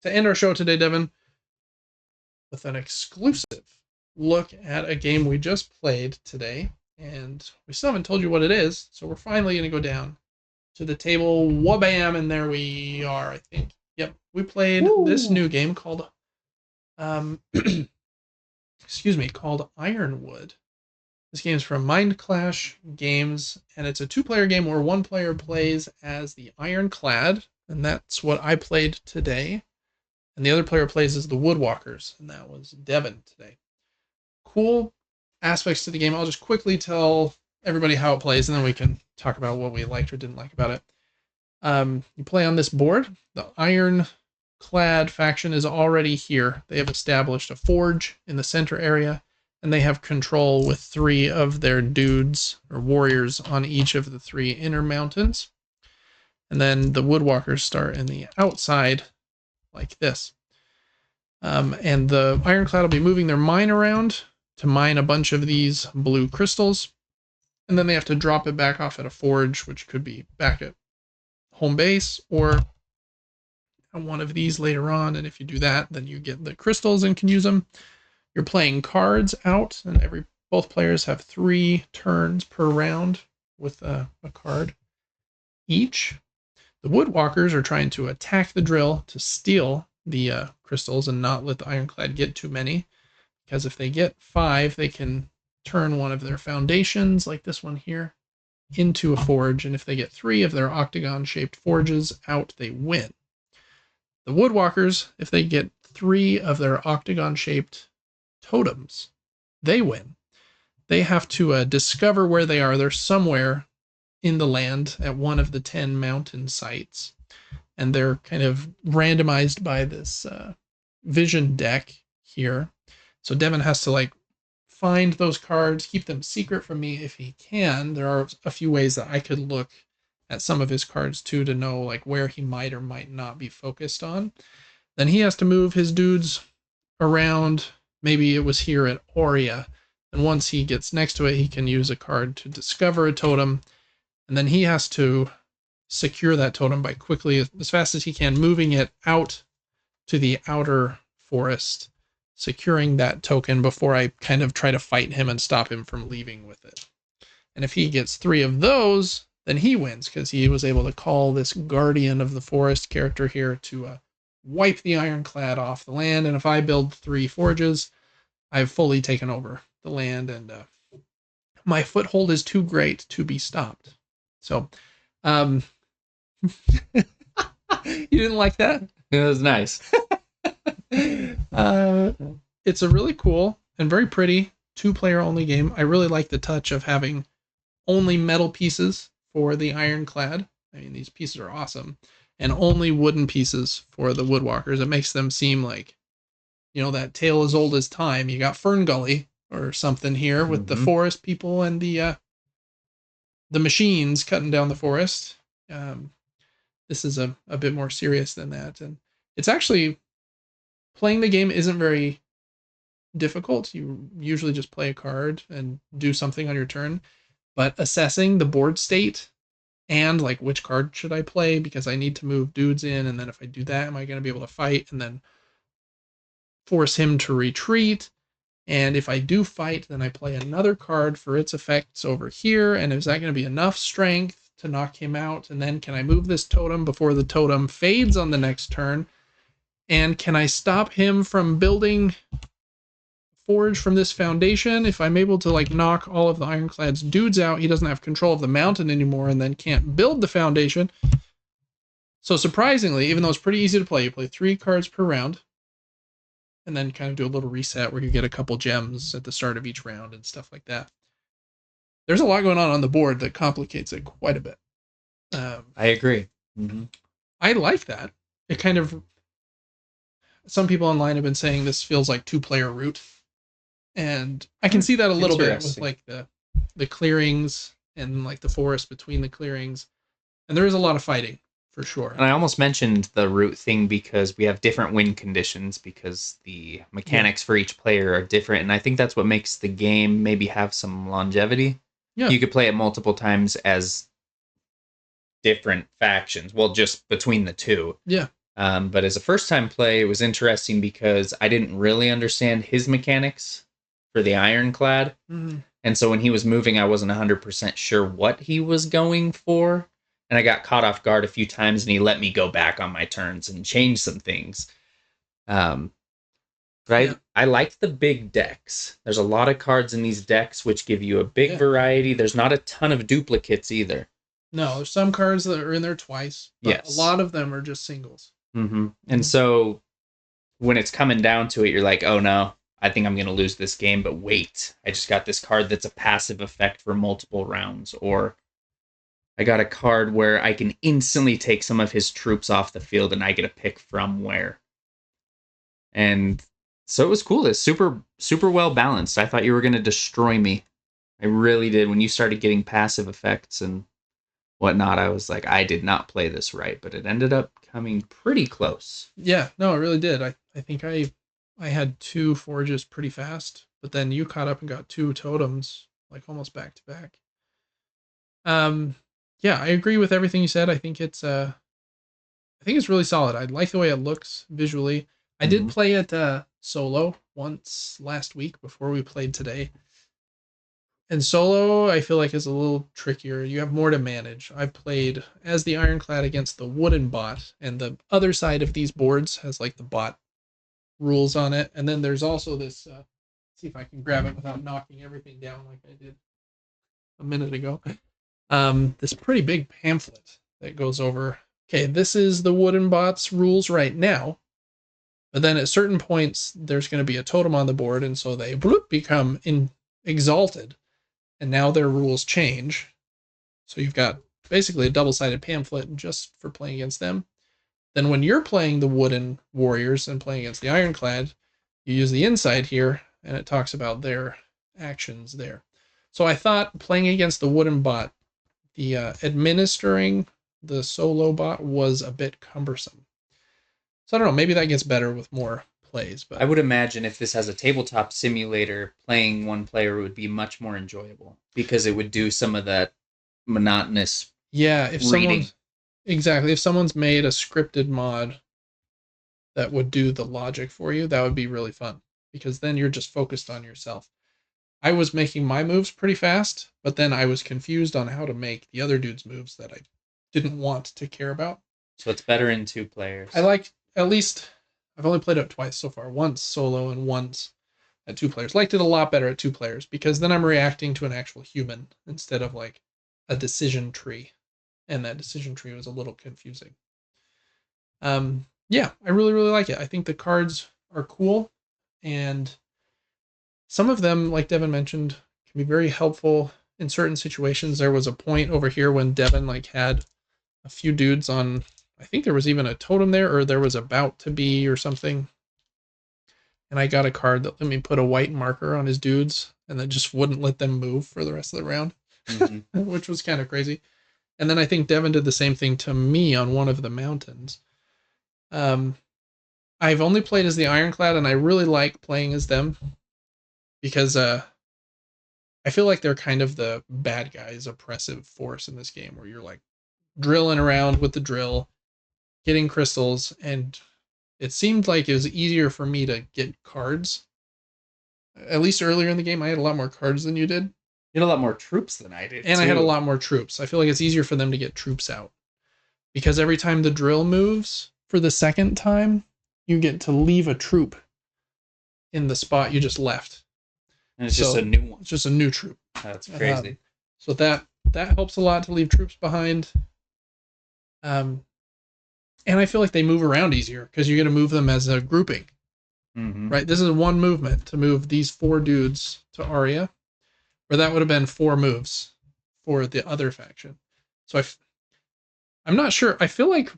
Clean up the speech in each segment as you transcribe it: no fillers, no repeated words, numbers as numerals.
To end our show today, Devin, with an exclusive look at a game we just played today, and we still haven't told you what it is, so we're finally going to go down to the table. Wabam, and there we are, I think. Yep, we played this new game called, called Ironwood. This game is from Mind Clash Games, and it's a 2-player game where one player plays as the Ironclad, and that's what I played today. And the other player plays as the Woodwalkers, and that was Devin today. Cool aspects to the game. I'll just quickly tell everybody how it plays, and then we can talk about what we liked or didn't like about it. You play on this board. The Ironclad faction is already here. They have established a forge in the center area, and they have control with 3 of their dudes or warriors on each of the 3 inner mountains. And then the Woodwalkers start in the outside like this. And the Ironclad will be moving their mine around to mine a bunch of these blue crystals. And then they have to drop it back off at a forge, which could be back at home base or one of these later on. And if you do that, then you get the crystals and can use them. You're playing cards out, and both players have 3 turns per round with a card each. The Woodwalkers are trying to attack the drill to steal the crystals and not let the Ironclad get too many. Because if they get 5, they can turn one of their foundations, like this one here, into a forge. And if they get 3 of their octagon-shaped forges out, they win. The Woodwalkers, if they get 3 of their octagon-shaped totems, they win. They have to discover where they are. They're somewhere in the land at one of the 10 mountain sites, and they're kind of randomized by this vision deck here. So Devin has to find those cards, keep them secret from me if he can. There are a few ways that I could look at some of his cards too to know where he might or might not be focused on. Then he has to move his dudes around. Maybe it was here at Aurea, and once he gets next to it, he can use a card to discover a totem. And then he has to secure that totem by quickly, as fast as he can, moving it out to the outer forest, securing that token before I kind of try to fight him and stop him from leaving with it. And if he gets 3 of those, then he wins, because he was able to call this Guardian of the Forest character here to wipe the Ironclad off the land. And if I build 3 forges, I've fully taken over the land, and my foothold is too great to be stopped. So, you didn't like that? It was nice. It's a really cool and very pretty 2-player only game. I really like the touch of having only metal pieces for the Ironclad. I mean, these pieces are awesome. And only wooden pieces for the Woodwalkers. It makes them seem like, that tale as old as time. You got Fern Gully or something here with the forest people and the machines cutting down the forest. This is a bit more serious than that. And it's actually, playing the game isn't very difficult. You usually just play a card and do something on your turn. But assessing the board state and which card should I play, because I need to move dudes in, and then if I do that, am I going to be able to fight and then force him to retreat? And if I do fight, then I play another card for its effects over here. And is that going to be enough strength to knock him out? And then can I move this totem before the totem fades on the next turn? And can I stop him from building forge from this foundation? If I'm able to knock all of the Ironclad's dudes out, he doesn't have control of the mountain anymore and then can't build the foundation. So surprisingly, even though it's pretty easy to play, you play 3 cards per round, and then kind of do a little reset where you get a couple gems at the start of each round and stuff like that. There's a lot going on the board that complicates it quite a bit. I agree. I like that. It kind of, some people online have been saying this feels like 2-player Root, and I can see that a little bit with the clearings and the forest between the clearings, and there is a lot of fighting for sure. And I almost mentioned the Root thing because we have different win conditions, because the mechanics for each player are different, and I think that's what makes the game maybe have some longevity. Yeah. You could play it multiple times as different factions. Well, just between the two. Yeah. But as a first time play, it was interesting because I didn't really understand his mechanics for the Ironclad. Mm-hmm. And so when he was moving, I wasn't 100% sure what he was going for. And I got caught off guard a few times, and he let me go back on my turns and change some things. Um, but Yeah. I liked the big decks. There's a lot of cards in these decks, which give you a big Yeah. variety. There's not a ton of duplicates either. No, there's some cards that are in there twice, but a Yes. lot of them are just singles. And so when it's coming down to it, you're like, oh no, I think I'm going to lose this game. But wait, I just got this card that's a passive effect for multiple rounds. Or I got a card where I can instantly take some of his troops off the field and I get a pick from where. And so it was cool. It's super, super well balanced. I thought you were going to destroy me. I really did. When you started getting passive effects and whatnot, I was like, I did not play this right, but it ended up coming pretty close. Yeah, no, it really did. I think I had two forges pretty fast, but then you caught up and got two totems like almost back to back. Um, yeah, I agree with everything you said. I think it's really solid. I like the way it looks visually. I did Mm-hmm. play it solo once last week before we played today. And solo, I feel like is a little trickier. You have more to manage. I've played as the Ironclad against the wooden bot, and the other side of these boards has like the bot rules on it. And then there's also this. See if I can grab it without knocking everything down like I did a minute ago. This pretty big pamphlet that goes over. Okay, this is the wooden bot's rules right now. But then at certain points, there's going to be a totem on the board, and so they bloop, become exalted, and now their rules change. So you've got basically a double-sided pamphlet just for playing against them. Then when you're playing the wooden warriors and playing against the ironclad, you use the inside here, and it talks about their actions there. So I thought playing against the wooden bot, the administering the solo bot was a bit cumbersome. So I don't know, maybe that gets better with more plays, I but would imagine if this has a tabletop simulator, playing one player would be much more enjoyable because it would do some of that monotonous yeah, if reading. someone's made a scripted mod that would do the logic for you, that would be really fun because then you're just focused on yourself. I was making my moves pretty fast, but then I was confused on how to make the other dude's moves that I didn't want to care about. So it's better in two I players. like at least I've only played it twice so far, once solo and once at two players. Liked it a lot better at two players because then I'm reacting to an actual human instead of like a decision tree. And that decision tree was a little confusing. Yeah, I really, really like it. I think the cards are cool, and some of them, like Devin mentioned, can be very helpful in certain situations. There was a point over here when Devin like had a few dudes on. I think there was even a totem there, or there was about to be, or something. And I got a card that let me put a white marker on his dudes, and that just wouldn't let them move for the rest of the round, Mm-hmm. which was kind of crazy. And then I think Devin did the same thing to me on one of the mountains. Um, I've only played as the Ironclad, and I really like playing as them because I feel like they're kind of the bad guys, oppressive force in this game, where you're like drilling around with the drill, getting crystals, and it seemed like it was easier for me to get cards. At least earlier in the game, I had a lot more cards than you did, You had a lot more troops than I did and I had a too. lot more troops. I feel like it's easier for them to get troops out because every time the drill moves for the second time, you get to leave a troop in the spot you just left. And it's just a So new one. it's just a new troop. That's Um, crazy. so that helps a lot to leave troops behind. Um, and I feel like they move around easier because you're going to move them as a grouping, Mm-hmm. right? This is one movement to move these four dudes to Arya, where that would have been four moves for the other faction. So I'm not sure. I feel like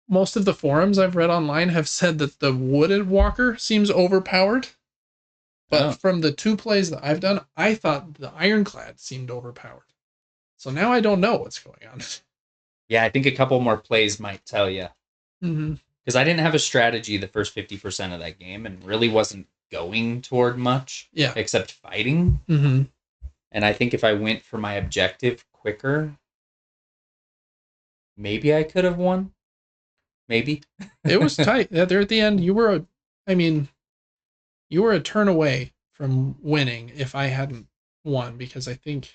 most of the forums I've read online have said that the Wooded Walker seems overpowered. But Oh, from the two plays that I've done, I thought the Ironclad seemed overpowered. So now I don't know what's going on. yeah. I think a couple more plays might tell you Mm-hmm. because I didn't have a strategy the first 50% of that game and really wasn't going toward much Yeah. except fighting. Mm-hmm. And I think if I went for my objective quicker, maybe I could have won. Maybe. It was tight. There at the end, I mean, you were a turn away from winning if I hadn't won because I think,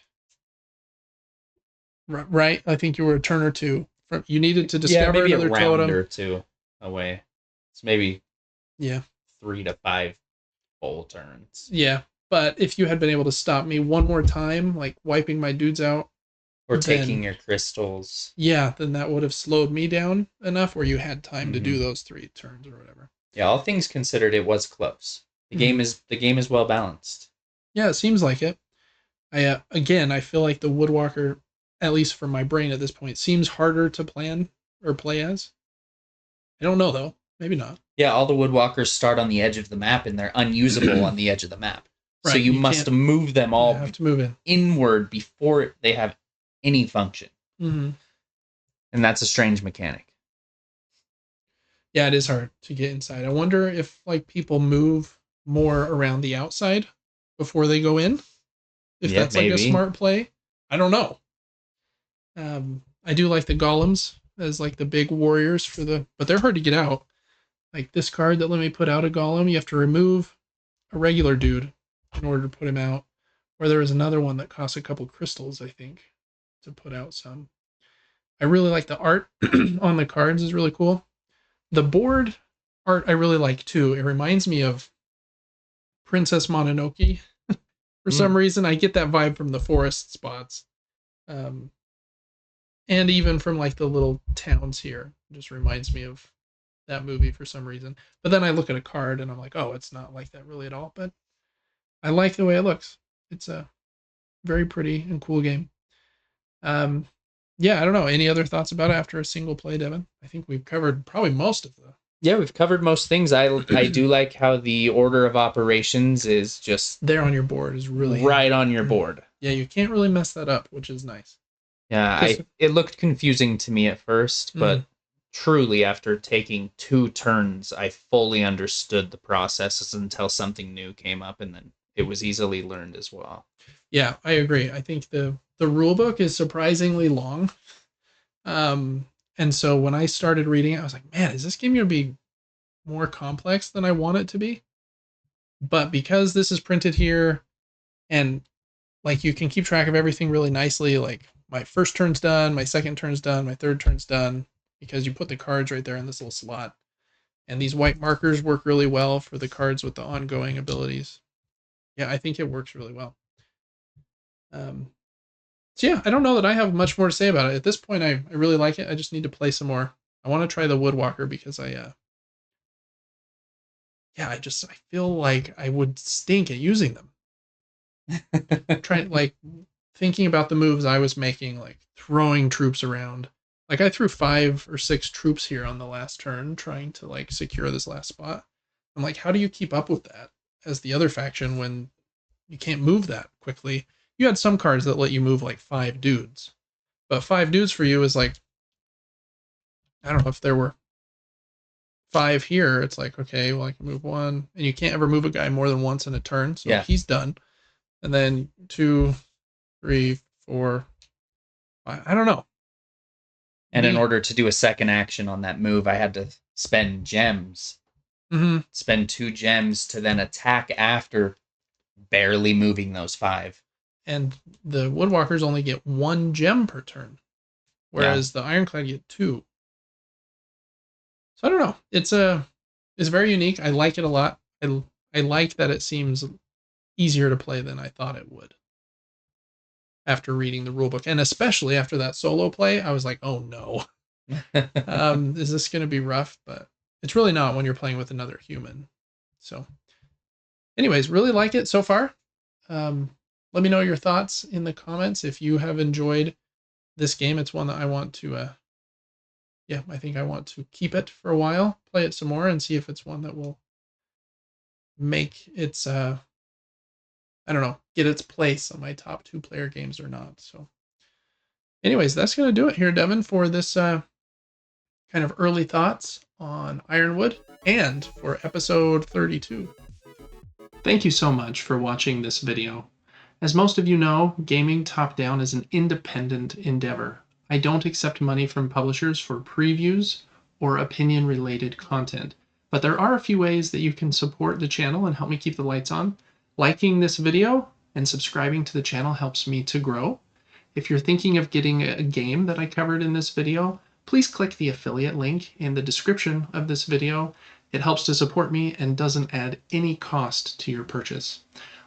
right? I think you were a turn or two from. You needed to Yeah, discover maybe a another round totem. or two away. It's maybe Yeah, 3 to 5 full turns. yeah. But if you had been able to stop me one more time, like wiping my dudes out, Or taking then your crystals. yeah, then that would have slowed me down enough where you had time to do Mm-hmm. those 3 turns or whatever. Yeah, all things considered, it was close. Mm-hmm. The game is well balanced. Yeah, it seems like it. I feel like the Woodwalker, at least for my brain at this point, seems harder to plan or play as. I don't know though. Maybe not. Yeah, all the woodwalkers start on the edge of the map and they're unusable on the edge of the map. So Right. you You must can't. move them You all have to move in. inward before they have any function. Mm-hmm. And that's a strange mechanic. Yeah, it is hard to get inside. I wonder if like people move more around the outside before they go in. If Yeah, that's like a maybe. smart play. I don't know. I do like the golems as like the big warriors but they're hard to get out. Like this card that let me put out a golem, you have to remove a regular dude in order to put him out. Or there was another one that costs a couple crystals, I think, to put out some. I really like the art on the cards is really cool. The board art I really like too. It reminds me of Princess Mononoke. For Mm. some reason, I get that vibe from the forest spots. Um, and even from like the little towns here. It just reminds me of that movie for some reason. But then I look at a card and I'm like, oh, it's not like that really at all. But I like the way it looks. It's a very pretty and cool game. Um, yeah, I don't know. Any other thoughts about it after a single play, Devin? I think we've covered probably most of Yeah, we've covered most things. I the. do like how the order of operations is just There on your board is really right handy. on your board. Yeah, you can't really mess that up, which is nice. Yeah, Because I it looked confusing to me at first, but truly after taking 2 turns, I fully understood the processes until something new came up and then it was easily learned as well. yeah, I agree. I think the rule book is surprisingly long. Um, and so when I started reading it, I was like, man, is this game gonna be more complex than I want it to be? But because this is printed here and like you can keep track of everything really nicely, like my first turn's done, my second turn's done, my third turn's done, because you put the cards right there in this little slot. And these white markers work really well for the cards with the ongoing abilities. Yeah, I think it works really well. Um, so yeah, I don't know that I have much more to say about it. At this point, I really like it. I just need to play some more. I want to try the Woodwalker because I feel like I would stink at using them. Trying like thinking about the moves I was making, like throwing troops around. Like I threw 5 or 6 troops here on the last turn, trying to like secure this last spot. I'm like, how do you keep up with that as the other faction when you can't move that quickly? You had some cards that let you move like 5 dudes, but 5 dudes for you is like, I don't know if there were 5 here. It's like, okay, well I can move one, and you can't ever move a guy more than once in a turn, so Yeah. he's done. And then 2, 3, 4, 5. I don't know. And in order to do a second action on that move, I had to spend gems. Mm-hmm. Spend 2 gems to then attack after barely moving those 5. And the Woodwalkers only get 1 gem per turn, Yeah. whereas the Ironclad get 2. So I don't know. It's very unique. I like it a lot. I like that it seems easier to play than I thought it would after reading the rulebook, and especially after that solo play. I was like, oh no, is this going to be rough? But it's really not when you're playing with another human. So, anyways, really like it so far. Let me know your thoughts in the comments if you have enjoyed this game. It's one that I want to I think I want to keep it for a while, play it some more, and see if it's one that will make its I don't know, get its place on my top 2 player games or not. So, anyways, that's gonna do it here, Devin, for this kind of early thoughts on Ironwood and for episode 32. Thank you so much for watching this video. As most of you know, gaming top down is an independent endeavor. I don't accept money from publishers for previews or opinion related content. But there are a few ways that you can support the channel and help me keep the lights on. Liking this video and subscribing to the channel helps me to grow. If you're thinking of getting a game that I covered in this video, please click the affiliate link in the description of this video. It helps to support me and doesn't add any cost to your purchase.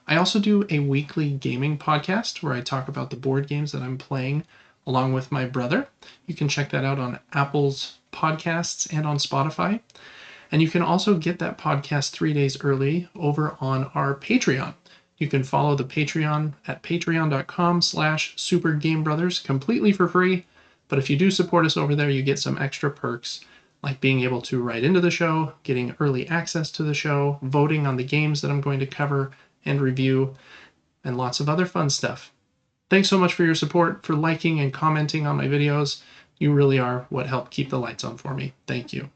I also do a weekly gaming podcast where I talk about the board games that I'm playing along with my brother. You can check that out on Apple's podcasts and on Spotify. And you can also get that podcast 3 days early over on our Patreon. You can follow the Patreon at patreon.com/supergamebrothers completely for free. But if you do support us over there, you get some extra perks like being able to write into the show, getting early access to the show, voting on the games that I'm going to cover and review, and lots of other fun stuff. Thanks so much for your support, for liking and commenting on my videos. You really are what helped keep the lights on for me. Thank you.